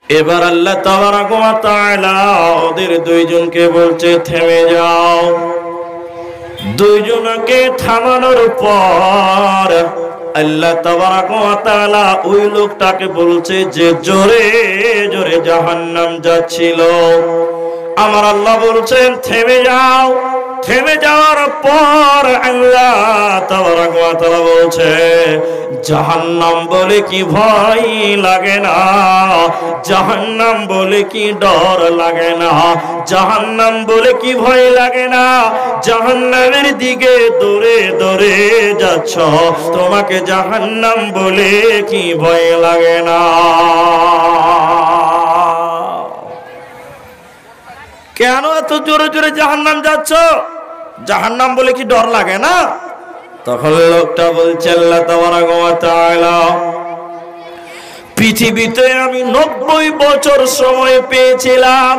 এবার আল্লাহ তাবারাক ওয়া তাআলা ওদের দুইজনকে বলছে থেমে যাও। দুইজনকে থামানোর পর আল্লাহ তাবারাক ওয়া তাআলা ওই লোকটাকে বলছে যে জোরে জোরে জাহান্নাম যাচ্ছিল, আমার আল্লাহ বলছেন থেমে যাও। থেমে যাওয়ার পর আল্লাহ তাবারাক ওয়া তাআলা বলছে জাহান্নাম বলে কি ভয় লাগে না, জাহান্নাম বলে কি ডর লাগে না, জাহান্নাম বলে কি ভয় লাগে না, জাহান্নামের দিকে দৌড়ে দৌড়ে যাচ্ছ, তোমাকে জাহান্নাম বলে কি ভয় লাগে না? কেন এত জোরে জোরে জাহান্নাম যাচ্ছ? জাহান্নাম বলে কি ডর লাগে না? তখন লোকটা বলছে আল্লাহ তাবারাক ওয়া তাআলা পৃথিবীতে আমি 90 বছর সময় পেয়েছিলাম,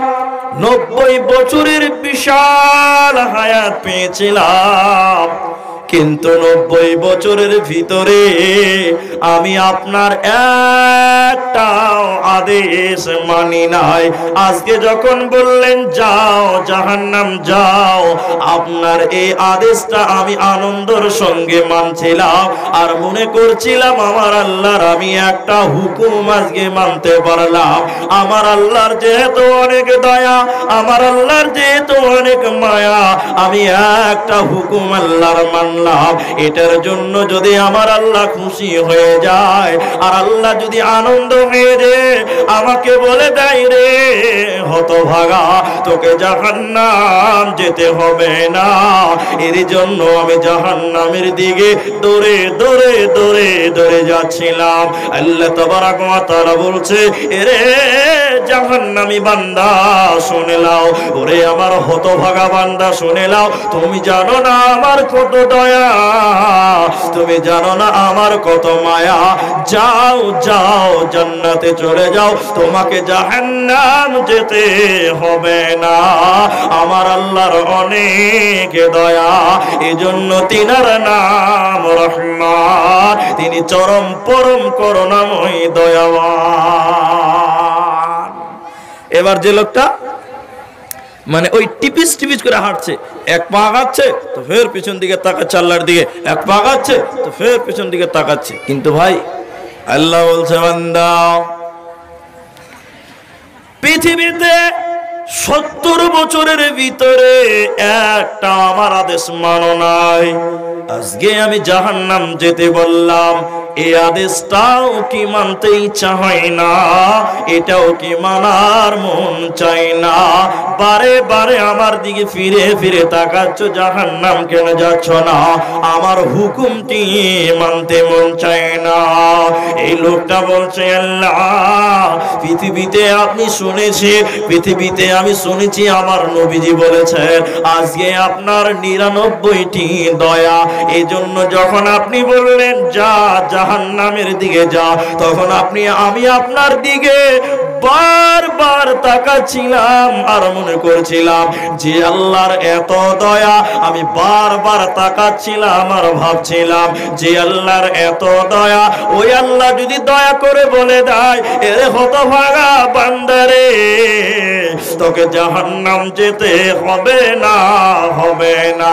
90 বছরের বিশাল হায়াত পেয়েছিলাম, কিন্তু 90 বছরের ভিতরে আমি আপনার একটা আদেশ মানি নাই। আজকে যখন বললেন যাও জাহান্নাম যাও, আপনার এই আদেশটা আমি আনন্দের সঙ্গে মানছিলাম আর মনে করছিলাম আমার আল্লাহর আমি একটা হুকুম আজকে মানতে পারলাম। আমার আল্লাহর যেহেতু অনেক দয়া, আমার আল্লাহর যেহেতু অনেক মায়া, আমি একটা হুকুম আল্লাহর মানলাম। এটার জন্য যদি আমার আল্লাহ খুশি হয়ে যায় আর আল্লাহ যদি আনন্দ হয়ে যায়, আমাকে বলে দেয় রে হতভাগা তোকে জাহান্নাম যেতে হবে না, এর জন্য আমি জাহান্নামের দিকে দৌড়ে দৌড়ে দৌড়ে দৌড়ে যাচ্ছিলাম। আল্লাহ তাবারাক ওয়া তাআলা বলছে এরে জাহান্নামী বান্দা শুনে নাও, ওরে আমার হতভাগা বান্দা শুনে নাও, তুমি জানো না আমার কত দয়া, তুমি জানো না আমার কত মায়া, যাও যাও জান্নাতে চলে যাও, তোমাকে জাহান্নাম যেতে হবে না। আমার আল্লাহর অনেক দয়া, এজন্য তিনার নাম রহমান, তিনি চরম পরম করুণাময় দয়াবান। এবার যে লোকটা মানে ওই টিপিস টিপিস করে হাঁটছে, এক পা আগাচ্ছে তো ফের পিছন দিকে তাকাচ্ছে আল্লাহর দিকে, এক পা আগাচ্ছে তো ফের পিছন দিকে তাকাচ্ছে। কিন্তু ভাই আল্লাহ বলছে বান্দা পৃথিবীতে 70 বছরের ভিতরে একটা আমার আদেশ মানো নাই, আজকে আমি জাহান্নাম যেতে বললাম, এই আদেশটাও কি মানতে ইচ্ছা হয় না, এটাও কি মানার মন চাই না, বারে বারে আমার দিকে ফিরে ফিরে তাকাচ্ছ, জাহান্নাম কেন যাচ্ছ না, আমার হুকুমটি মানতে মন চায় না। এই লোকটা বলছে আল্লাহ পৃথিবীতে আপনি শুনেছি, পৃথিবীতে আমি শুনেছি আমার নবীজি বলেছেন আজকে আপনার 99টি দয়া, এই জন্য যখন আপনি বললেন যা জাহান্নামের দিকে যা, তখন আমি আপনার দিকে বারবার তাকাচ্ছিলাম আর মনে করছিলাম যে আল্লাহর এত দয়া, আমি বারবার তাকাচ্ছিলাম আর ভাবছিলাম যে আল্লাহর এত দয়া, ওই আল্লাহ যদি দয়া করে বলে দেয় এরে হতভাগা বান্দারে তোকে জাহান্নাম যেতে হবে না, হবে না,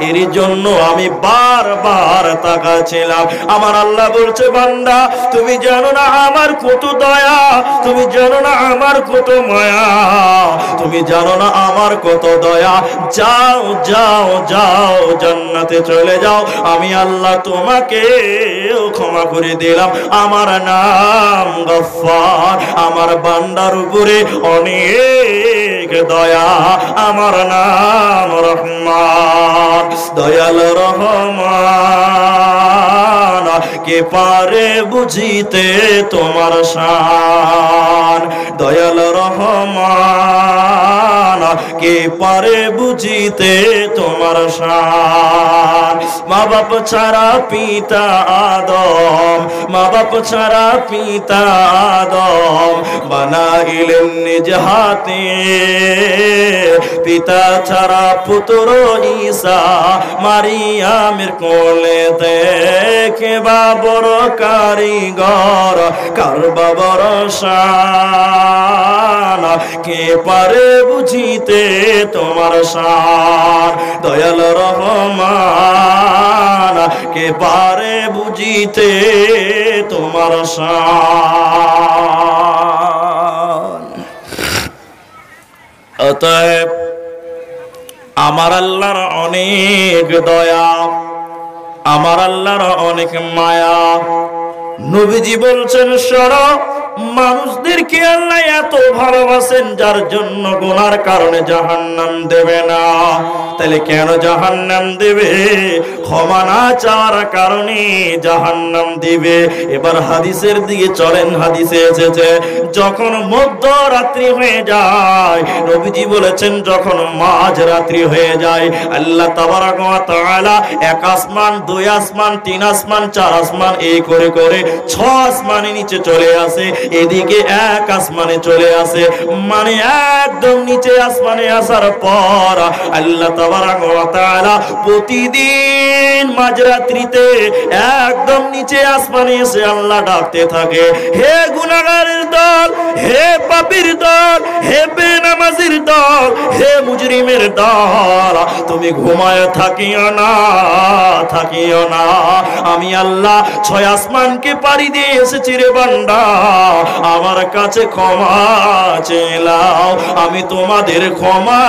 এর জন্য আমি বারবার তাকাচ্ছিলাম। আমার আল্লাহ বলছে বান্দা তুমি জানো না আমার কত দয়া, তুমি জানো না আমার কত মায়া, তুমি জানো না আমার কত দয়া, যাও যাও যাও জান্নাতে চলে যাও, আমি আল্লাহ তোমাকে ক্ষমা করে দিলাম, আমার নাম গফফার, আমার বান্দার উপরে অনেক দয়া, আমার নাম রহমান, দয়াল রহমান, কে পারে বুঝিতে তোমার শান, দয়াল রহমান, কে পারে বুঝিতে তোমার শান। মা বাপ ছাড়া পিতা আদম, মা বাপ ছাড়া পিতা আদম বানাইলেন নিজ হাতে, পিতা ছাড়া পুত্র ঈসা মারিয়ামের কোলেতে, কে বা বড় কারিগর কার বা বড় শান, কে পারে বুঝিতে তোমার শান। দয়াল রহমান কে পারে বুঝিতে তোমার শান। অতএব আমার আল্লাহর অনেক দয়া, আমার আল্লাহর অনেক মায়া। নবীজি বলছেন শোনো, মানুষদেরকে আল্লাহ এত ভালোবাসেন যার জন্য গুনার কারণে জাহান্নাম দেবে না। তাহলে কেন জাহান্নাম দেবে? ক্ষমা না চাওয়ার কারণে জাহান্নাম দিবে। এবার হাদিসের দিকে চলেন। হাদিসে এসেছে যখন মধ্যরাত্রি হয়ে যায়, নবীজি বলেছেন যখন মাঝরাত্রি হয়ে যায়, আল্লাহ তাবারক ওয়া তাআলা এক আসমান, দুই আসমান, তিন আসমান, চার আসমান এই করে করে 6 আসমানের নিচে চলে আসে, এদিকে এক আসমানে চলে আসে। মানে একদম নিচে আসমানে আসার পর আল্লাহ তাবারক ওয়া তাআলা প্রতিদিন মাঝরাত্রিতে একদম নিচে আসমানে এসে আল্লাহ ডাকতে থাকে, হে গুনাহগারের দল, হে পাপীর দল, হে বেনামাজির দল, হে মুজরিমের দল, তুমি ঘুমায় থাকিও না, থাকিও না। আমি আল্লাহ 6 আসমানকে পাড়ি দিয়ে এসেছি রে বান্দা, আমার কাছে ক্ষমা চাইলাও, আমি তোমাদের ক্ষমা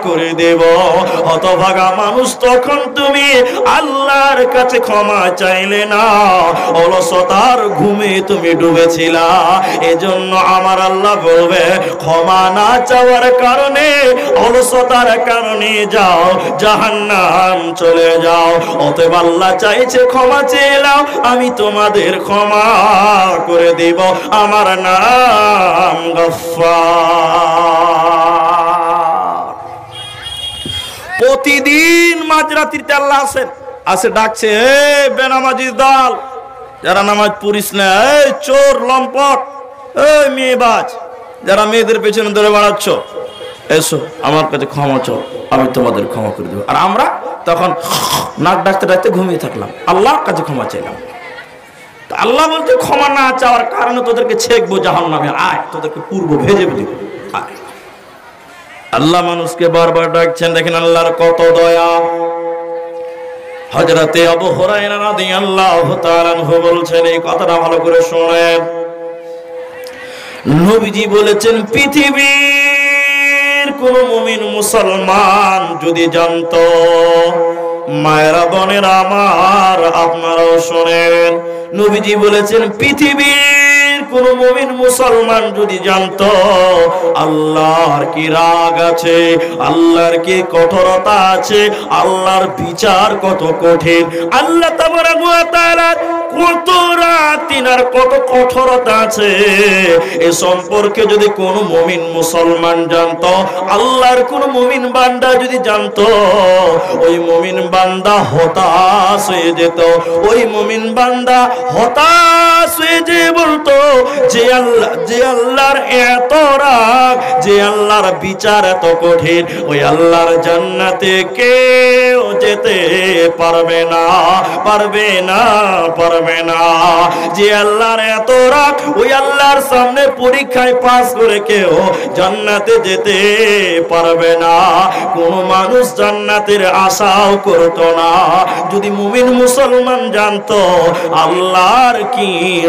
করে দেব। হতভাগা মানুষ, তখন তুমি আল্লাহর কাছে ক্ষমা চাইলে না, অলসতার ঘুমে তুমি ডুবেছিলা। এজন্য আমার আল্লাহ বলবে, ক্ষমা না চাওয়ার কারণে, অলসতার কারণে যাও জাহান্নাম চলে যাও। অতএব আল্লাহ চাইছে ক্ষমা চাইলাও, আমি তোমাদের ক্ষমা করে দেব। আমার নাম গফফার। প্রতিদিন মাঝরাত্রিতে আল্লাহ আসে ডাকছে, হে বেনামাজি দল, যারা নামাজ পড়িস না, এই চোর লম্পট, এই মেয়েবাজ, যারা মেয়েদের পেছনে ধরে বেড়াচ্ছ, এসো আমার কাছে ক্ষমা চাও, আমি তোমাদের ক্ষমা করে দেবো। আর আমরা তখন নাক ডাকতে ডাকতে ঘুমিয়ে থাকলাম, আল্লাহর কাছে ক্ষমা চাইলাম। আল্লাহ বলতে ক্ষমা না চাওয়ার কারণে তোদেরকে ছেকবো জাহান্নামে, আয় তোদেরকে পূর্ব ভেজে দিব। আল্লাহ মানুষকে বারবার ডাকছেন। দেখেন আল্লাহর কত দয়া। হযরতে আবু হুরায়রা রাদিয়াল্লাহু তাআলা আনহু বলছেন, এই কথাটা ভালো করে শুনেন। নবীজি বলেছেন, পৃথিবীর কোন মুমিন মুসলমান যদি জানতো, মায়েরা বোনেরা আমার, আপনারাও শোনেন, নবীজি বলেছেন পৃথিবীর কোন মুমিন মুসলমান যদি জানতো আল্লাহর কি রাগ আছে, আল্লাহর কি কঠোরতা আছে, আল্লাহর বিচার কত কঠিন, আল্লাহ তাবারক ওয়া তাআলা কত রাতিন আর কত কঠোরতা আছে, এ সম্পর্কে যদি কোন মুমিন মুসলমান জানতো, আল্লাহর কোন মুমিন বান্দা যদি জানতো, ওই মুমিন বান্দা হতাশ হয়ে যেত। ওই মুমিন বান্দা হতাশ হয়ে যে বলতো, যে আল্লাহর এত রাগ, যে আল্লাহর বিচার এত কঠিন, ওই আল্লাহর জান্নাতে কেউ যেতে পারবে না, পারবে না, পারবে না। যে আল্লাহর এত রাগ, ওই আল্লাহর সামনে পরীক্ষায় পাস করে কেউ জান্নাতে যেতে পারবে না। কোন মানুষ জান্নাতের আশাও করতো না যদি মুমিন মুসলমান জানতো আল্লাহর কি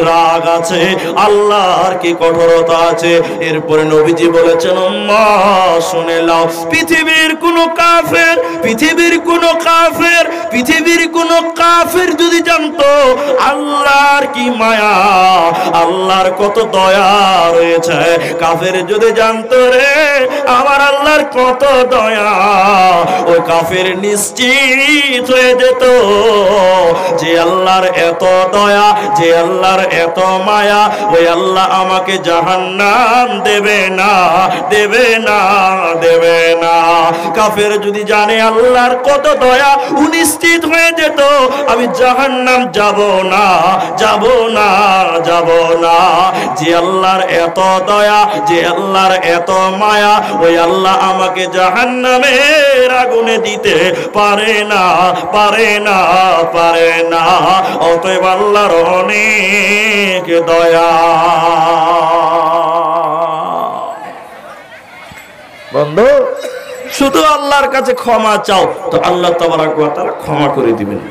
রাগ আছে, আল্লাহর কি কঠোরতা আছে। এরপরে নবীজি বলেছেন, উম্মাহ শুনে নাও, পৃথিবীর কোন কাফের, পৃথিবীর কোন কাফের, পৃথিবীর কোন কাফের যদি জানতো আল্লাহর কি মায়া, আল্লাহর কত দয়া রয়েছে। কাফের যদি জানতো রে আমার আল্লাহর কত দয়া, ওই কাফের নিশ্চিত হয়ে যেত যে আল্লাহর এত দয়া, যে আল্লাহর এত মায়া, ওই আল্লাহ আমাকে জাহান্নাম দেবে না, দেবে না, দেবে না। কাফের যদি জানে আল্লাহর কত দয়া, ও নিশ্চিত হয়ে যেত আমি জাহান্নাম যাব না, যাব না, যাব না। যে আল্লাহর এত দয়া, যে আল্লাহর এত মায়া, ওই আল্লাহ আমাকে জাহান্নামের আগুনে দিতে পারে না, পারে না, পারে না। অতএব আল্লাহর অনেক দয়া। বন্ধু শুধু আল্লাহর কাছে ক্ষমা চাও তো আল্লাহ তাবারক ওয়া তাআলা ক্ষমা করে দিবেন।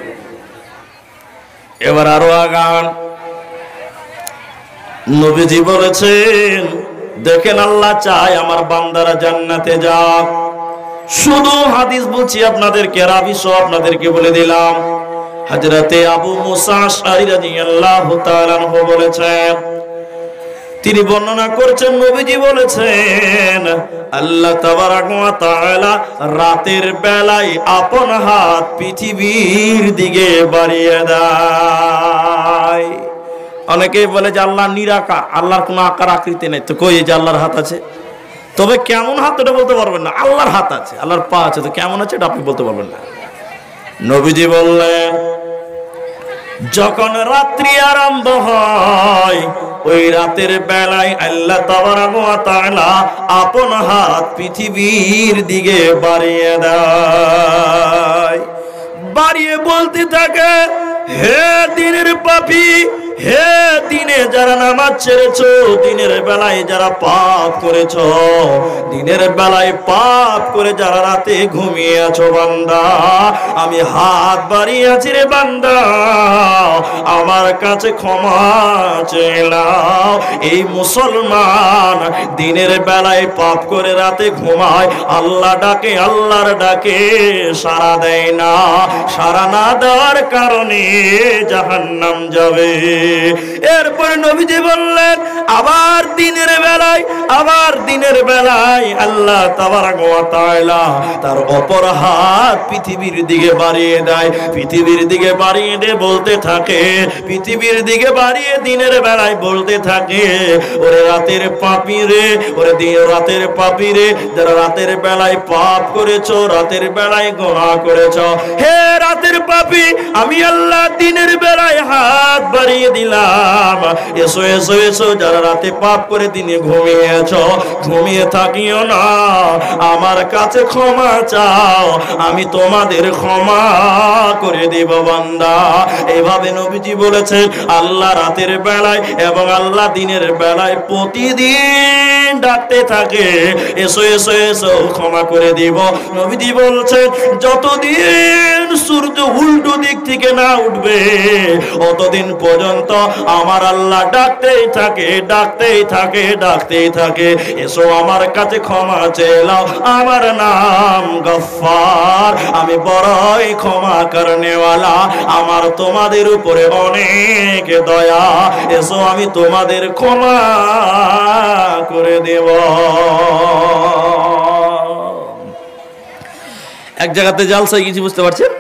এবার আরো আগান, নবীজি বলেছেন দেখেন আল্লাহ চায় আমার বান্দারা জান্নাতে যাক। শুধু হাদিস বলছি আপনাদেরকে, রাবি সহ আপনাদেরকে বলে দিলাম। হযরতে আবু মুসা আশআরী রাদিয়াল্লাহু তাআলা আনহু বলেছেন, তিনি বর্ণনা করছেন নবীজি বলেছেন আল্লাহ তাবারক ওয়া তাআলা রাতের বেলায় আপন হাত পৃথিবীর দিকে বাড়িয়ে দেয়। অনেকেই বলে যে আল্লাহ নিরাকার, আল্লাহর কোনো আকার আকৃতি নেই। তো কই যে আল্লাহর হাত আছে, তবে কেমন হাত এটা বলতে পারবেন না। আল্লাহর হাত আছে, আল্লাহর পা আছে, তো কেমন আছে এটা আপনি বলতে পারবেন না। নবীজি বললেন যখন রাত্রি আরম্ভ হয় ওই রাতের বেলায় আল্লাহ তাবারক ওয়া তাআলা আপন হাত পৃথিবীর দিকে বাড়িয়ে দেয়, বাড়িয়ে বলতে থাকে হে দিনের পাপী, হে দিনে যারা নামাজ ছেড়েছো, দিনের বেলায় যারা পাপ করেছো, দিনের বেলায় পাপ করে যারা রাতে ঘুমিয়ে আছো বান্দা, আমি হাত বাড়িয়ে আছি রে বান্দা, আমার কাছে ক্ষমা চাইলাও। এই মুসলমান দিনের বেলায় পাপ করে রাতে ঘুমায়, আল্লাহ ডাকে, আল্লাহর ডাকে সাড়া দেয় না, সাড়া না দেওয়ার কারণে জাহান্নাম যাবে। এরপরে নবীজি বললেন আবার দিনের বেলায়, আবার দিনের বেলায় আল্লাহ তাবারক ওয়া তাআলা তার অপর হাত পৃথিবীর দিকে বাড়িয়ে দেয়, পৃথিবীর দিকে বাড়িয়ে দিয়ে বলতে থাকে, পৃথিবীর দিকে বাড়িয়ে দিনের বেলায় বলতে থাকে ওরে রাতের পাপী রে, ওরে রাতের পাপী রে, যারা রাতের বেলায় পাপ করেছো, রাতের বেলায় গুনাহ করেছো, হে রাতের পাপী আমি আল্লাহ দিনের বেলায় হাত বাড়িয়ে দিলাম, এসো এসো এসো, যারা রাতে পাপ করে দিনে ঘুমিয়েছো, ঘুমিয়ে থাকিও না, আমার কাছে ক্ষমা চাও, আমি তোমাদের ক্ষমা করে দেব বান্দা। এইভাবে নবীজি বলেছেন আল্লাহ রাতের বেলায় এবং আল্লাহ দিনের বেলায় প্রতিদিন ডাকতে থাকে এসো এসো এসো, ক্ষমা করে দিব। নবীজি বলছেন যতদিন সূর্য উল্টো দিক থেকে না উঠবে অতদিন পর্যন্ত আমার আল্লাহ ডাকতেই থাকে, ডাকতেই থাকে, ডাকতেই থাকে, এসো আমার কাছে ক্ষমা চাইলাও, আমার নাম গফফার, আমি বড়ই ক্ষমা করনেওয়ালা, আমার তোমাদের উপরে অনেক দয়া, এসো আমি তোমাদের ক্ষমা করে দেব। এক জায়গাতে জালসায় গেছি, বুঝতে পারছেন,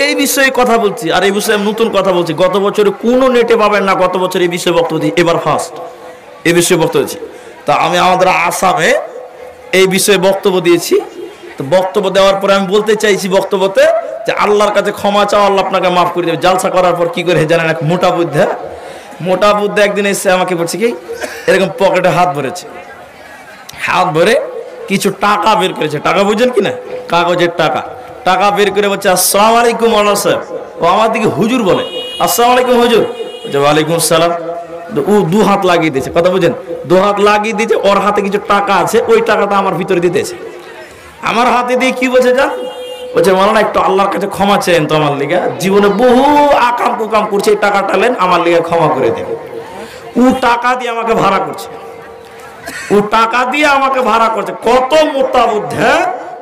এই বিষয়ে কথা বলছি, আর এই বিষয়ে নতুন কথা বলছি। গত বছরে কোনো নেটে পাবেন না, গত বছর এই বিষয়ে বক্তব্য দিই, এবার ফার্স্ট এই বিষয়ে বক্তব্য দিয়েছি। তা আমি আমাদের আসামে এই বিষয়ে বক্তব্য দিয়েছি। তো বক্তব্য দেওয়ার পরে আমি বলতে চাইছি বক্তব্যতে যে আল্লাহর কাছে ক্ষমা চাও, আল্লাহ আপনাকে মাফ করে দেবে। জালসা করার পর কি করে জানেন, এক মোটা বুদ্ধা একদিন এসে আমাকে বলছে কি এরকম পকেটে হাত ভরেছে, হাত ভরে কিছু টাকা বের করেছে, টাকা বুঝছেন কি না, কাগজের টাকা, টাকা বের করে বলছে আসসালামু আলাইকুম মাওলানা সাহেব। ও আমার দিকে হুজুর বলে, আসসালামু আলাইকুম হুজুর। বলছে ওয়ালাইকুম আসসালাম। ও দু হাত লাগিয়ে দিয়েছে, কথা বুঝেন, দু হাত লাগিয়ে দিয়েছে, ওর হাতে কিছু টাকা আছে, ওই টাকাটা আমার ভিতরে দিতেছে। আমার হাতে দিয়ে কি বলছে জান, বলছে মাওলানা একটু আল্লাহর কাছে ক্ষমা চেয়েন তো আমার লিগা, জীবনে বহু আকাম কুকাম করছে, এই টাকাটা নেন আমার লিগা ক্ষমা করে দেন। ও টাকা দিয়ে আমাকে ভাড়া করছে, ও টাকা দিয়ে আমাকে ভাড়া করছে। কত মোটা বুদ্ধা,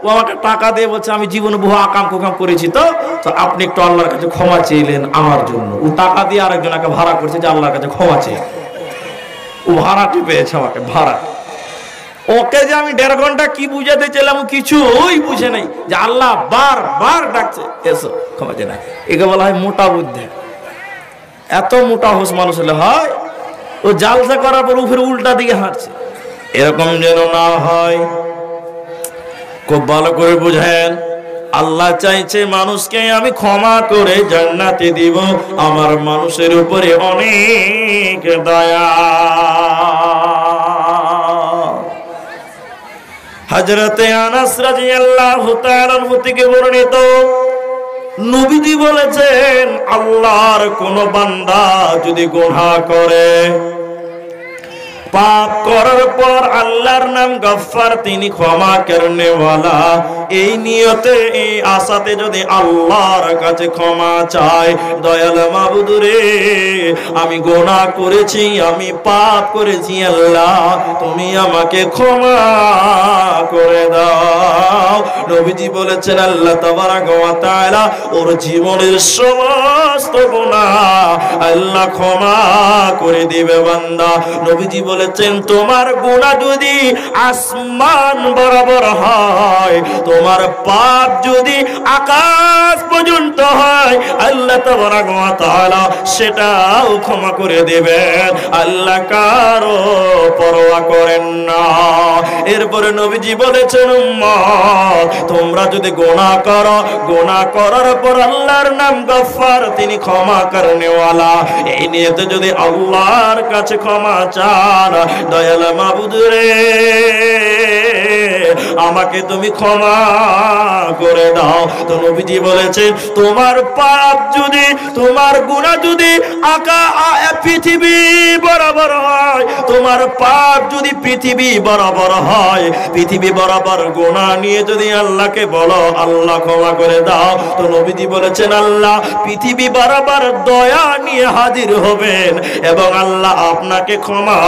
ও ও আমাকে টাকা দিয়ে বলছে আমি জীবনে বহু আকাম কুকাম করেছি, তো আপনি একটু আল্লাহর কাছে ক্ষমা চেয়েলেন আমার জন্য। ও টাকা দিয়ে আরেকজনকে ভাড়া করছে যে আল্লাহর কাছে ক্ষমা চেয়ে, ও ভাড়াটি পেয়েছে আমাকে ভাড়া। ওকে যে আমি 1.5 ঘন্টা কি বুঝাতে চাইলাম কিছুই বুঝে নাই, যে আল্লাহ বারবার ডাকছে এসো ক্ষমা চেয়ে না। একে বলা হয় মোটা বুদ্ধি। এত মোটা হোস মানুষ হলে হয়? ও জালসা করার পর উপরে উল্টা দিকে হাঁটছে। এরকম যেন না হয়, খুব ভালো করে বুঝেন। আল্লাহ চাইছে মানুষকে আমি ক্ষমা করে জান্নাতে দিব, আমার মানুষের উপরে অনেক দয়া। হযরতে আনাস রাদিয়াল্লাহু তাআলা আনহু থেকে বর্ণিত, নবীজি বলেছেন আল্লাহর কোন বান্দা যদি গুনাহ করে, পাপ করার পর আল্লাহর নাম গফফার, তিনি ক্ষমা করনে ওয়ালা, এই নিয়তে এই আশাতে যদি আল্লাহর কাছে ক্ষমা চায়, দয়াল মাবুদ রে আমি গুনাহ করেছি, আমি পাপ করেছি, আল্লাহ তুমি আমাকে ক্ষমা করে দাও। নবীজি বলেছেন আল্লাহ তাবারাক ওয়া তাআলা ওর জীবনের সমস্ত গুনাহ আল্লাহ ক্ষমা করে দিবে বান্দা। নবীজি বলেছেন তোমার গুনাহ যদি আসমান বরাবর হয়, তোমার পাপ যদি আকাশ পর্যন্ত হয়, আল্লাহ তাবারাক ওয়া তাআলা সেটাও ক্ষমা করে দেবেন। আল্লাহ কারো পরোয়া করেন না। এরপরে নবীজি বলেছেন উম্মত তোমরা যদি গুনাহ করো, গুনাহ করার পর আল্লাহর নাম গফফার, তিনি ক্ষমা করনে ওয়ালা, এই নিয়তে যদি আল্লাহর কাছে ক্ষমা চান, দয়াল মাবুদ রে আমাকে তুমি ক্ষমা করে দাও। তো নবীজি বলেছে তোমার পাপ যদি, তোমার গুনাহ যদি পৃথিবী বরাবর হয়, তোমার পাপ যদি পৃথিবী বরাবর হয়, পৃথিবী বরাবর গুনাহ নিয়ে যদি আল্লাহকে বলো আল্লাহ ক্ষমা করে দাও, তো নবীজি বলেছেন আল্লাহ পৃথিবী বরাবর দয়া নিয়ে হাজির হবেন এবং আল্লাহ আপনাকে ক্ষমা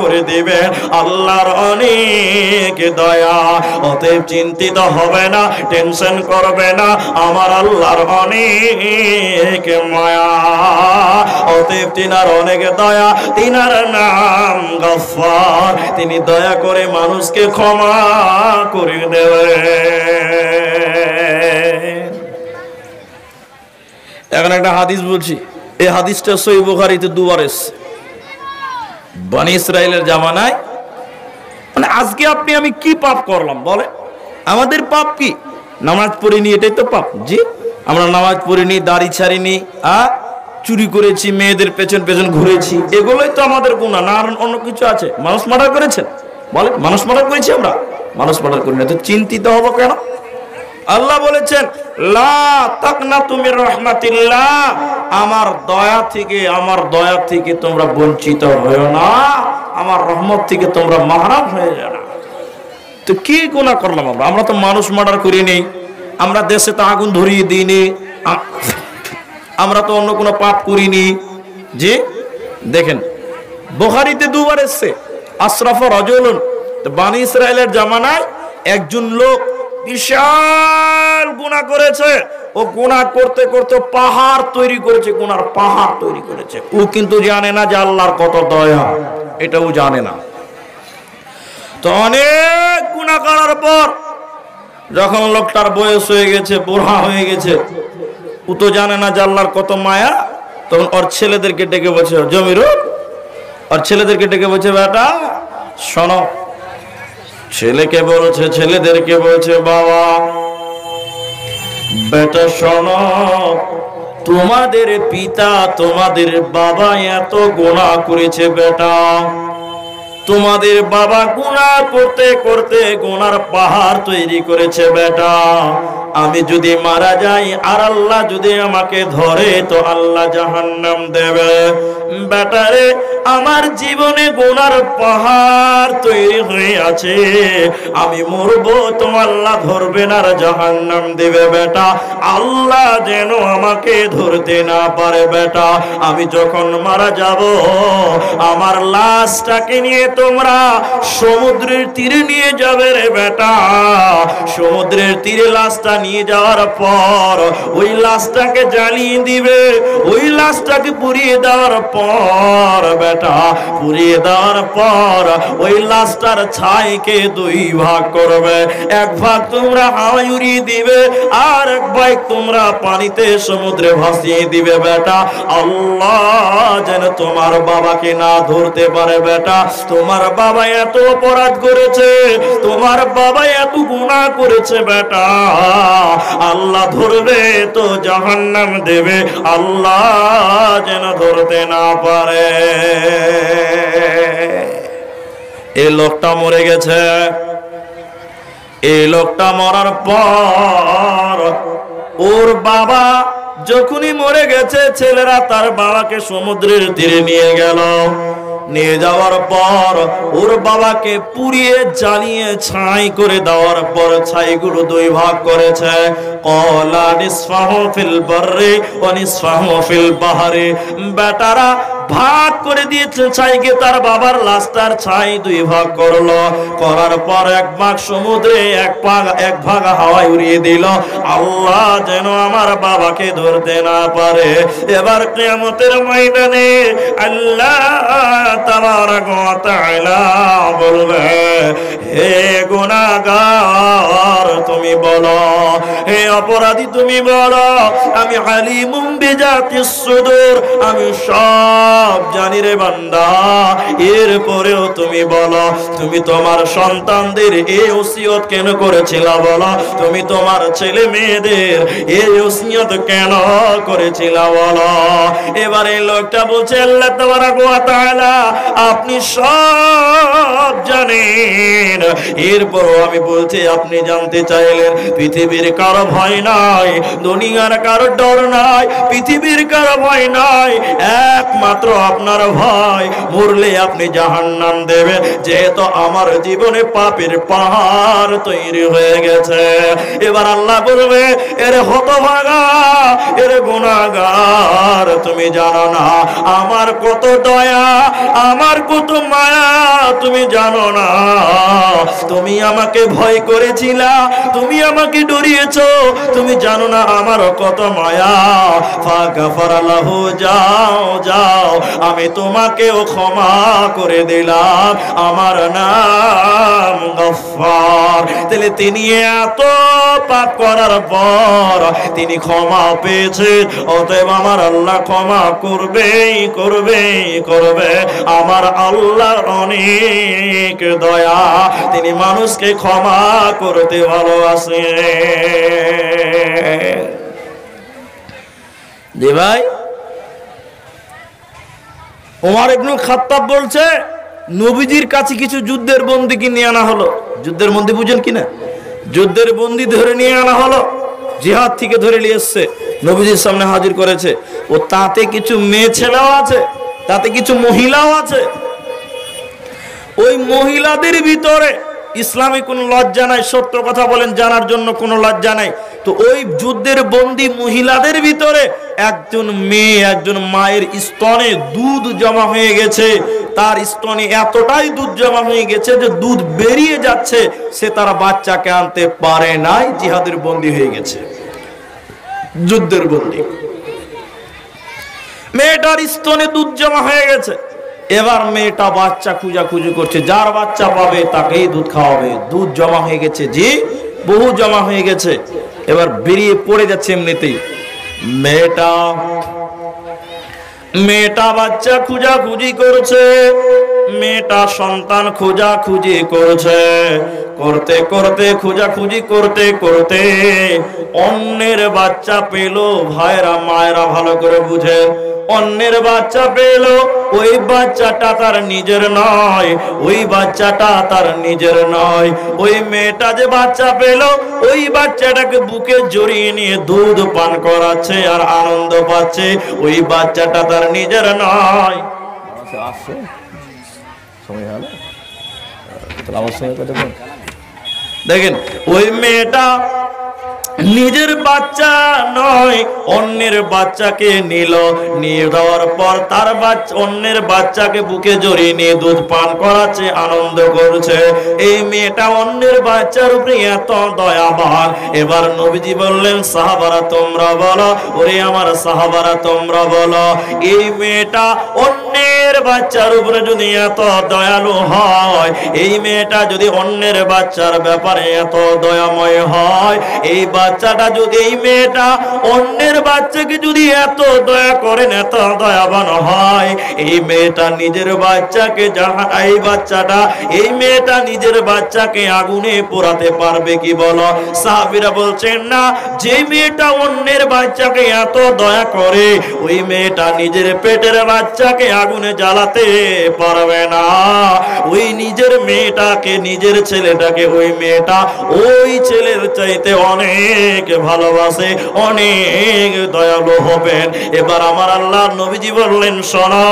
করে দিবেন। আল্লাহর অনেক দয়া, অতএব চিন্তিত হবে না, টেনশন করবে না, আমার আল্লাহর অনেক মায়া, অতএব তিনার অনেক দয়া, তিনার নাম গফফার, তিনি দয়া করে মানুষকে ক্ষমা করে দেবেন। এখন একটা হাদিস বলছি, এই হাদিসটা সহিহ বুখারীতে 2 বার এসেছে। বনি ইসরাইলের জামানায়, মানে আজকে আপনি আমি কি পাপ করলাম বলে? আমাদের পাপ কি? নামাজ পড়িনি, এটাই তো পাপ। জি, আমরা নামাজ পড়িনি, দাড়ি ছাড়িনি, চুরি করেছি, মেয়েদের পেছন পেছন ঘুরেছি, এগুলোই তো আমাদের গুনাহ, না অন্য কিছু আছে? মানুষ মার্ডার করেছেন বলে? মানুষ মার্ডার করেছি আমরা? মানুষ মার্ডার করি না, তো চিন্তিত হবো কেন? আল্লাহ বলেছেন লা তাকনাতু মির রাহমাতিল্লাহ, আমার দয়া থেকে তোমরা বঞ্চিত হয়ো না, আমার রহমত থেকে তোমরা মাহরুম হয়ে যাও না। তো কি গুনাহ করলাম আমরা? আমরা তো মানুষ মার্ডার করিনি, আমরা দেশে তো আগুন ধরিয়ে দিইনি, আমরা তো অন্য কোনো পাপ করিনি। জি দেখেন বুখারীতে 2 বার এসেছে আশরাফু রাজুলুন, বনি ইসরাইলের জামানায় একজন লোক বিশাল গুনাহ করেছে, ও গুনাহ করতে করতে পাহাড় তৈরি করেছে, গুনার পাহাড় তৈরি করেছে। ও কিন্তু জানে না যে আল্লাহর কত দয়া, এটাও জানে না। তো অনেক গুনাহ করার পর যখন লোকটার বয়স হয়ে গেছে, বুড়া হয়ে গেছে, ও তো জানে না যে আল্লাহর কত মায়া, তখন ওর ছেলেদেরকে ডেকে বলছে জমিরুল, ওর ছেলেদেরকে ডেকে বলছে বেটা শোনো, ছেলেদেরকে বলছে বাবা বেটা শোনো, তোমাদের পিতা তোমাদের বাবা এত গুনাহ করেছে বেটা, তোমাদের বাবা গুনাহ করতে করতে গুনার পাহাড় তৈরি করেছে বেটা, আমি যদি মারা যাই আর আল্লাহ যদি আমাকে ধরে তো আল্লাহ জাহান্নাম দেবে। বেটারে আমার জীবনে গুনার পাহাড় তৈরি হয়ে আছে, আমি মরবো তো আল্লাহ ধরবে না আর জাহান্নাম দেবে। বেটা আল্লাহ যেন আমাকে ধরতে না পারে। বেটা আমি যখন মারা যাব আমার লাশটাকে নিয়ে তোমরা সমুদ্রের তীরে নিয়ে যাবে রে বেটা। সমুদ্রের তীরে লাশটা নিয়ে যাওয়ার পর ওই লাশটাকে জ্বালিয়ে দিবে, ওই লাশটাকে পুড়িয়ে দেওয়ার পর বেটা পুড়িয়ে দেওয়ার পর ওই লাশটার ছাইকে দুই ভাগ করবে। এক ভাগ তোমরা হাওয়ায় উড়িয়ে দিবে আর এক ভাগ তোমরা পানিতে সমুদ্রে ভাসিয়ে দিবে। বেটা আল্লাহ যেন তোমার বাবাকে না ধরতে পারে। বেটা তোমার বাবা এত অপরাধ করেছে, তোমার বাবা এত গুনাহ করেছে, বেটা আল্লাহ ধরবে তো জাহান্নাম দেবে, আল্লাহ যেন ধরতে না পারে। এই লোকটা মরে গেছে। এই লোকটা মরার পর ওর বাবা যখনই মরে গেছে ছেলেরা তার বাবাকে সমুদ্রের তীরে নিয়ে গেল। নিয়ে যাওয়ার পর ওর বাবাকে পুড়িয়ে জ্বালিয়ে ছাই করে দেওয়ার পর ছাইগুলো দুই ভাগ করেছে। ক্বালা নিসফাহু ফিল বাররি ওয়া নিসফাহু ফিল বাহরি। বেটারা ভাগ করে দিয়েছে ছাইকে, তার বাবার লাশটার ছাই দুই ভাগ করলো। করার পর এক ভাগ সমুদ্রে এক ভাগ হাওয়ায় উড়িয়ে দিল। আল্লাহ যেন আমার বাবাকে ধরতে না পারে। এবার কিয়ামতের ময়দানে আল্লাহ তাবারাকা ওয়া তাআলা বলবে, হে গুনাহগার তুমি বলো, হে অপরাধী তুমি বলো, আমি আলিমুম বিজাতিস সুদূর, আমি সব জানি রে বান্দা। এরপরেও তুমি বলো, তুমি তোমার সন্তানদের এই ওসিয়ত কেন করেছিলা বলো? তুমি তোমার ছেলে মেয়েদের এই ওসিয়ত কেন করেছিলা বলো? এবার এই লোকটা বলছে, আল্লাহ তাবারাকা ওয়া তাআলা আপনি সব জানেন, এরপরও আমি বলছি আপনি জানতে চাইলেন। পৃথিবীর কারো ভয় নাই, দুনিয়ার কারো ডর নাই, পৃথিবীর কারো ভয় নাই, একমাত্র আপনার ভয় মরলে আপনি জাহান্নাম দেবে, যেহেতু আমার জীবনে পাপের পাহাড় তৈরি হয়ে গেছে। এবার আল্লাহ বলবে, এর হতভাগা, এর গুনাহগার, তুমি জানো না আমার কত দয়া, আমার কত মায়া, তুমি জানো না। তুমি আমাকে ভয় করেছিলা, তুমি আমাকে ডরিয়েছো, তুমি জানো না আমার কত মায়া। ফাগাফারা লাহু, যাও যাও আমি তোমাকেও ক্ষমা করে দিলাম, আমার নাম গফফার। তাহলে তিনি এত পাপ করার পর তিনি ক্ষমা পেয়েছেন, অতএব আমার আল্লাহ ক্ষমা করবেই করবে করবে। আমার আল্লাহর অনেক দয়া, তিনি মানুষকে ক্ষমা করতে ভালোবাসে। জি ভাই, ওমর ইবনে খাত্তাব বলছে, নবীজির কাছে কিছু যুদ্ধের বন্দীকে নিয়ে আনা হলো। যুদ্ধের বন্দী বুঝেন কিনা? যুদ্ধের বন্দী ধরে নিয়ে আনা হলো, জিহাদ থেকে ধরে নিয়ে এসছে, নবীজির সামনে হাজির করেছে। ও তাতে কিছু মেয়ে ছেলেও আছে, তাতে কিছু মহিলাও আছে। ওই মহিলাদের ভিতরে ইসলামে কোনো লজ্জা নাই, সত্য কথা বলেন জানার জন্য কোনো লজ্জা নাই। তো ওই যুদ্ধের বন্দী মহিলাদের ভিতরে একজন মেয়ে, একজন মায়ের স্তনে দুধ জমা হয়ে গেছে। তার স্তনে এতটাই দুধ জমা হয়ে গেছে যে দুধ বেরিয়ে যাচ্ছে, সে তার বাচ্চাকে আনতে পারে নাই, জিহাদের বন্দী হয়ে গেছে, যুদ্ধের বন্দী। মেয়েটার স্তনে দুধ জমা হয়ে গেছে। এবার মেয়েটা বাচ্চা খুঁজাখুঁজি করছে, যার বাচ্চা পাবে তাকেই দুধ খাওয়াবে। দুধ জমা হয়ে গেছে, জি বহু জমা হয়ে গেছে। এবার বেরিয়ে পড়ে যাচ্ছে এমনিতেই। মেয়েটা বাচ্চা খুঁজাখুঁজি করছে, মেয়েটা সন্তান খোঁজাখুঁজি করছে, করতে করতে খোঁজাখুঁজি করতে করতে অন্যের বাচ্চা পেল। ভাইরা মায়েরা ভালো করে বুঝে, অন্যের বাচ্চা পেল। ওই বাচ্চাটা তার নিজের নয়, ওই বাচ্চাটা তার নিজের নয়। ওই মেয়েটা যে বাচ্চা পেল, ওই বাচ্চাটাকে বুকে জড়িয়ে নিয়ে দুধ পান করাচ্ছে আর আনন্দ পাচ্ছে। ওই বাচ্চাটা তার নিজের নয়। দেখেন, ওই মেয়েটা নিজের বাচ্চা নয়, অন্যের বাচ্চাকে নিল। নিয়ে যাওয়ার পর তার বাচ্চা, অন্যের বাচ্চাকে বুকে জড়িয়ে নিয়ে দুধ পান করাচ্ছে, আনন্দ করছে। এই মেয়েটা অন্যের বাচ্চার উপরে এত দয়াবান। এবার নবীজি বললেন, সাহাবারা তোমরা বলো, ওরে আমার সাহাবারা তোমরা বলো, এই মেয়েটা অন্যের বাচ্চার উপরে যদি এত দয়ালু হয়, এই মেয়েটা যদি অন্যের বাচ্চার ব্যাপারে এত দয়াময় হয়, এই বাচ্চাটা যদি, এই মেয়েটা অন্যের বাচ্চাকে যদি এত দয়া করেন, এত দয়াবান হয়, এই মেয়েটা নিজের বাচ্চাকে, এই বাচ্চাটা, এই মেয়েটা নিজের বাচ্চাকে আগুনে পোড়াতে পারবে কি বলো? সাহাবীরা বলছেন না, যে মেয়েটা অন্যের বাচ্চাকে এত দয়া করে, ওই মেয়েটা নিজের পেটের বাচ্চাকে আগুনে জ্বালাতে পারবে না। ওই নিজের মেয়েটাকে, নিজের ছেলেটাকে ওই মেয়েটা ওই ছেলের চাইতে অনেক ভালোবাসে, অনেক দয়ালু হবেন। এবার আমার আল্লাহ নবীজি বললেন, শোনো,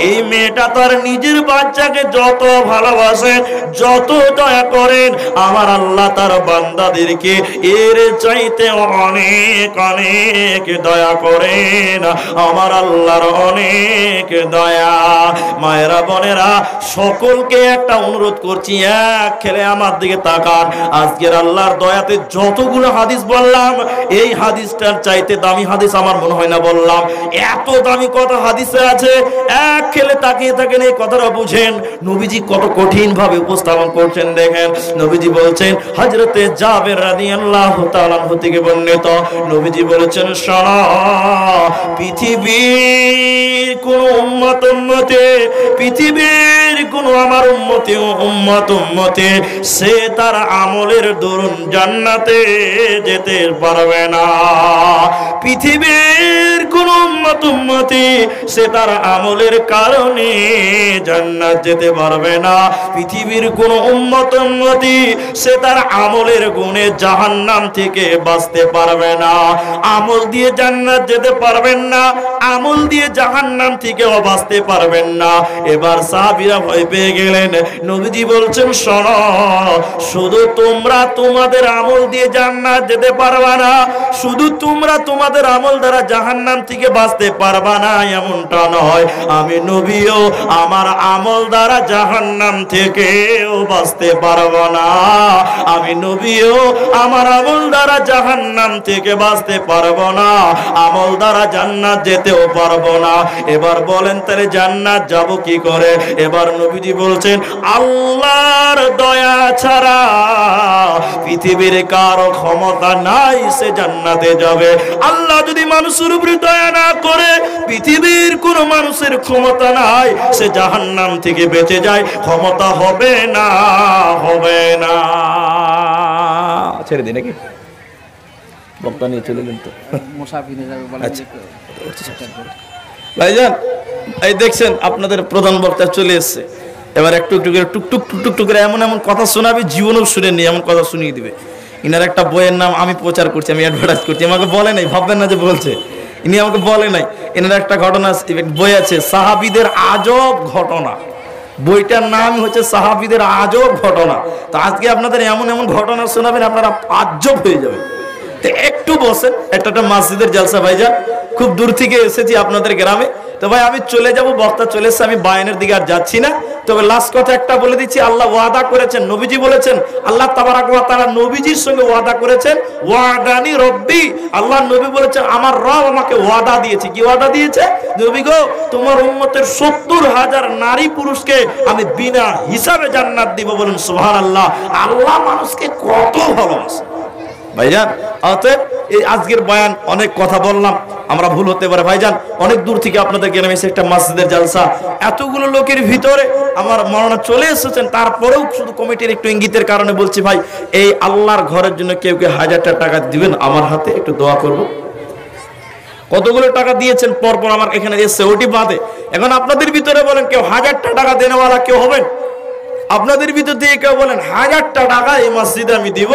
এই মেয়েটা তার নিজের বাচ্চাকে যত ভালোবাসেন, যত দয়া করেন, আমার আল্লাহ তার বান্দাদেরকে এর চাইতে অনেক অনেক দয়া করেন। আমার আল্লাহর অনেক দয়া। মায়েরা বোনেরা, সকলকে একটা অনুরোধ করছি, এক খেলে আমার দিকে তাকান। আজকের আল্লাহর দয়াতে যতগুলো হাদিস বললাম, এই হাদিসটার চাইতে দামি হাদিস আমার মনে হয় না বললাম। এত দামি কথা হাদিসে আছে, এক খেলে তাকিয়ে থাকেন, এই কথাটা বুঝেন নবীজি কত কঠিন ভাবে উপস্থাপন করছেন। দেখেন, নবীজি বলছেন, হযরতে জাবের রাদিয়াল্লাহু তাআলা থেকে বর্ণিত, নবীজি বলেছেন, শোনো, পৃথিবীর কোন উম্মতে, পৃথিবীর কোন আমার উম্মতে সে তার আমলের দরুন জান্নাতে যেতে পারবে না। পৃথিবীর কোন উম্মতি সে তার আমলের কারণে জান্নাত যেতে পারবে না। পৃথিবীর কোন উম্মতি সে তার আমলের গুণে জাহান্নাম থেকে বাঁচতে পারবে না। আমল দিয়ে জান্নাত যেতে পারবেন না, আমল দিয়ে জাহান্নাম থেকেও বাঁচতে পারবেন না। এবার সাহাবীরা ভয় পেয়ে গেলেন। নবীজি বলছেন, শোনো, শুধু তোমরা তোমাদের আমল দিয়ে জান্নাত যেতে পারবা না, শুধু তোমরা তোমাদের আমল দ্বারা জাহান্নাম থেকে বাঁচতে পারবা না এমনটা নয়, আমি নবীও আমার আমল দ্বারা জাহান্নাম থেকেও বাঁচতে পারবো না। আমি নবীও আমার আমল দ্বারা জাহান্নাম থেকে বাঁচতে পারবো না, আমল দ্বারা জান্নাত যেতেও পারবো না। এবার বলেন, তাহলে জান্নাত যাব কি করে? এবার নবীজি বলছেন, আল্লাহর দয়া ছাড়া পৃথিবীর কারো ক্ষমতা নাই সে জান্নাতে যাবে। আল্লাহ যদি মানুষের উপরে দয়া না করে, পৃথিবীর কোন মানুষের ক্ষমতা নাই সে জাহান্নাম থেকে বেঁচে যায়, ক্ষমতা হবে না, হবে না। ছেড়ে দিই নাকি? বক্তা নিয়ে চলে গেলেন তো, ভাইজান এই দেখছেন আপনাদের প্রধান বক্তা চলে এসছে। এবার একটু একটু করে টুকটুক টুকটুক করে এমন এমন কথা শোনাবে, জীবনেও শুনেননি এমন কথা শুনিয়ে দিবে। ইনার একটা বইয়ের নাম আমি প্রচার করছি, আমি অ্যাডভার্টাইজ করছি, আমাকে বলে নাই, ভাববেন না যে বলছে, ইনি আমাকে বলে নাই। এনার একটা ঘটনা বই আছে, সাহাবীদের আজব ঘটনা। বইটার নাম হচ্ছে সাহাবীদের আজব ঘটনা। তো আজকে আপনাদের এমন এমন ঘটনা শোনাবেন, আপনারা আজব হয়ে যাবেন। তো একটু বসেন, একটা মসজিদের জলসা ভাইজান, খুব দূর থেকে এসেছি আপনাদের গ্রামে। তো ভাই আমি চলে যাব, বক্তা চলে এসছে, আমি বায়ানের দিকে আর যাচ্ছি না। তবে লাস্ট কথা একটা বলে দিচ্ছি, আল্লাহ ওয়াদা করেছেন, নবীজি বলেছেন, আল্লাহ তাবারাক ওয়া তাআলা নবীজির সঙ্গে ওয়াদা করেছেন, ওয়াদানি রব্বি, আল্লাহ নবী বলেছেন আমার রব আমাকে ওয়াদা দিয়েছে। কি ওয়াদা দিয়েছে? নবী গো, তোমার উম্মতের 70,000 নারী পুরুষকে আমি বিনা হিসাবে জান্নাত দিব। বলেন সুবহানাল্লাহ। আল্লাহ মানুষকে কত ভালোবাসে ভাইজান। অতএব এই আজকের বয়ান অনেক কথা বললাম, আমরা ভুল হতে পারে ভাইজান। অনেক দূর থেকে আপনাদেরকে এনেছে একটা মসজিদের জালসা, এতগুলো লোকের ভিতরে আমার মাওলানা চলে এসেছেন, তারপরেও শুধু কমিটির একটু ইঙ্গিতের কারণে বলছি ভাই, এই আল্লাহর ঘরের জন্য কেউ কেউ 1000টা টাকা দিবেন আমার হাতে, একটু দোয়া করব। কতগুলো টাকা দিয়েছেন পরপর আমার এখানে এসছে, ওটি বাদে এখন আপনাদের ভিতরে বলেন কেউ 1000টা টাকা দেনেওয়ালা কেউ হবেন? আপনাদের ভিতর থেকে কেউ বলেন 1000টা টাকা এই মসজিদে আমি দিব,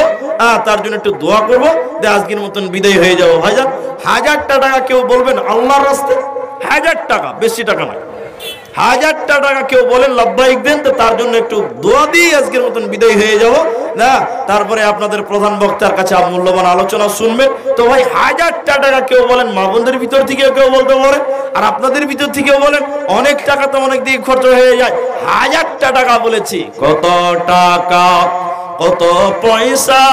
তার জন্য একটু দোয়া করবো, আজকের মতন বিদায় হয়ে যাবো। ভাইজান 1000টা টাকা কেউ বলবেন আল্লাহর রাস্তায়? 1000 টাকা, বেশি টাকা নয়, 1000টা টাকা কেউ বলেন লাব্বাইক দেন, তো তার জন্য একটু দোয়া দিয়ে আজকের মতন বিদায় হয়ে যাব না। তারপরে আপনাদের প্রধান বক্তার কাছে মূল্যবান আলোচনা শুনবেন। তো ভাই 1000টা টাকা কেউ বলেন, মা বোনদের ভিতর থেকে কেউ বলতে পারেন, আর আপনাদের ভিতর থেকেও বলেন অনেক টাকা তো অনেক দিকে খরচ হয়ে যায়। 1000টা টাকা বলেছি, কত টাকা কত পয়সা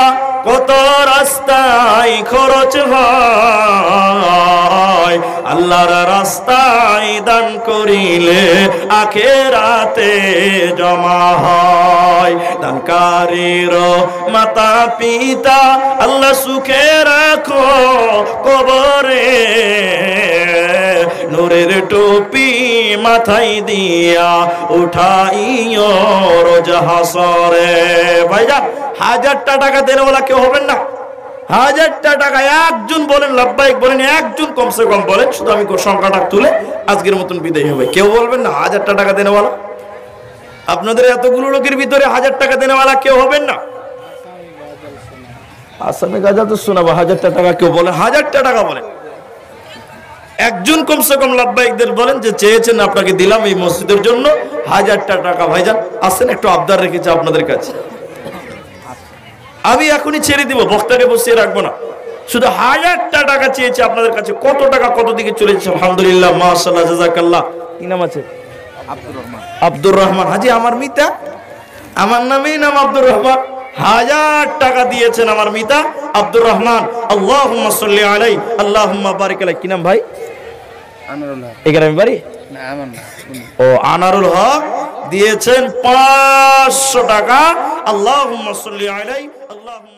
কত রাস্তায় খরচ হয়, আল্লাহর রাস্তায় দান করিলে আখিরাতে জমা হয়। দানকারীর মাতা পিতা আল্লাহ সুখে রাখো কবরে, নূরের টুপি মাথায় দিয়া উঠাইও রোজ হাসরে। ভাইজান 1000টা টাকা দেনেওয়ালা কেউ হবেন না? 1000টা টাকা একজন বলেন লাব্বাইক বলেন, একজন কমসে কম বলেন, শুধু আমি সংখ্যাটা তুলে আজকের মতন বিদায় হবে। কেউ বলবেন না 1000টা টাকা দেনেওয়ালা? আপনাদের এতগুলো লোকের ভিতরে 1000 টাকা দেনেওয়ালা কেউ হবেন না? আসামে গাজা তো শোনাবো, 1000টা টাকা কেউ বলেন? 1000টা টাকা বলেন, একজন কমসে কম লাব্বাইকদের বলেন যে চেয়েছেন আপনাকে দিলাম এই মসজিদের জন্য 1000টা টাকা। ভাইজান আসেন, একটু আবদার রেখেছি আপনাদের কাছে, আমি এখনই ছেড়ে দিব, বক্তাকে বসিয়ে রাখবো না, শুধু 1000টা টাকা চেয়েছি আপনাদের কাছে। কত টাকা কত দিকে চলেছে আলহামদুলিল্লাহ, মাশাআল্লাহ, জাযাকাল্লাহ। কি নাম আছে? আব্দুর রহমান হাজি। আমার মিতা, আমার নামেই নাম আব্দুর রহমান। 1000 টাকা দিয়েছেন আমার মিতা আব্দুর রহমান। আল্লাহুম্মা সাল্লি আলাইহি আল্লাহুম্মা বারিক আলাইহি। কি নাম ভাই? আনারুল হক। এখানে আমি বাড়ি? না আমার না। ও আনারুল হক দিয়েছেন 500 টাকা। আল্লাহুম্মা সাল্লি আলাইহি আল্লাহুম্মা